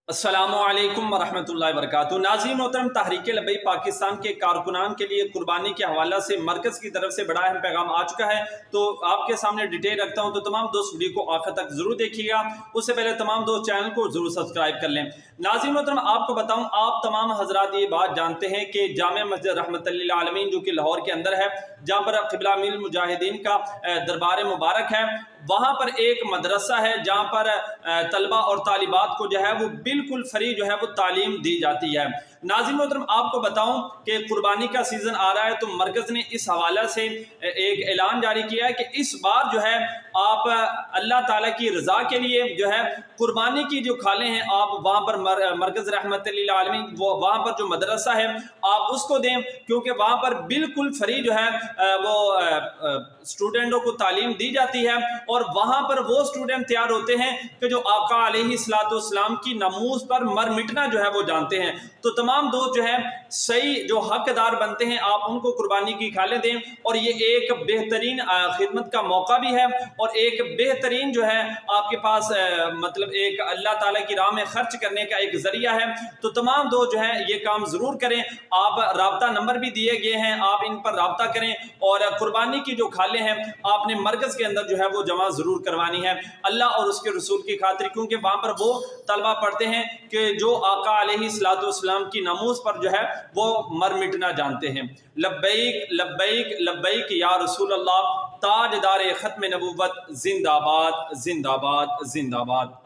السلام علیکم ورحمۃ اللہ وبرکاتہ۔ ناظرین محترم، تحریک لبیک پاکستان کے کارکنان کے لیے قربانی کے حوالہ سے مرکز کی طرف سے بڑا اہم پیغام آ چکا ہے، تو آپ کے سامنے ڈیٹیل رکھتا ہوں، تو تمام دوست ویڈیو کو آخر تک ضرور دیکھیے گا۔ اس سے پہلے تمام دوست چینل کو ضرور سبسکرائب کر لیں۔ ناظرین محترم، آپ کو بتاؤں، آپ تمام حضرات یہ بات جانتے ہیں کہ جامع مسجد رحمت للعالمین جو کہ لاہور کے اندر ہے، جہاں پر قبلہ امیر المجاہدین کا دربار مبارک ہے، وہاں پر ایک مدرسہ ہے جہاں پر طلبہ اور طالبات کو جو ہے وہ بالکل فری جو ہے وہ تعلیم دی جاتی ہے۔ ناظرین محترم، آپ کو بتاؤں کہ قربانی کا سیزن آ رہا ہے، تو مرکز نے اس حوالہ سے ایک اعلان جاری کیا ہے کہ اس بار جو ہے آپ اللہ تعالیٰ کی رضا کے لیے جو ہے قربانی کی جو کھالیں ہیں، آپ وہاں پر مرکز رحمت للعالمین وہاں پر جو مدرسہ ہے آپ اس کو دیں، کیونکہ وہاں پر بالکل فری جو ہے وہ اسٹوڈنٹوں کو تعلیم دی جاتی ہے، اور وہاں پر وہ اسٹوڈنٹ تیار ہوتے ہیں کہ جو آقا علیہ السلام کی ناموس پر مر مٹنا جو ہے وہ جانتے ہیں۔ تو تمام دوست جو ہے صحیح جو حقدار بنتے ہیں، آپ ان کو قربانی کی کھالیں دیں، اور یہ ایک بہترین خدمت کا موقع بھی ہے، اور ایک بہترین جو ہے آپ کے پاس مطلب ایک اللہ تعالیٰ کی راہ میں خرچ کرنے کا ایک ذریعہ ہے۔ تو تمام دوست جو ہے یہ کام ضرور کریں۔ آپ رابطہ نمبر بھی دیے گئے ہیں، آپ ان پر رابطہ کریں، اور قربانی کی جو کھالیں ہیں آپ نے مرکز کے اندر جو ہے وہ جمع ضرور کروانی ہے، اللہ اور اس کے رسول کی خاطر، کیونکہ وہاں پر وہ طلبہ پڑھتے ہیں کہ جو آقا علیہ السلام کی ناموس پر جو ہے وہ مر مٹنا جانتے ہیں۔ لبیک لبیک لبیک یا رسول اللہ، تاجدار ختم نبوت، زندہ باد زندہ باد زندہ باد۔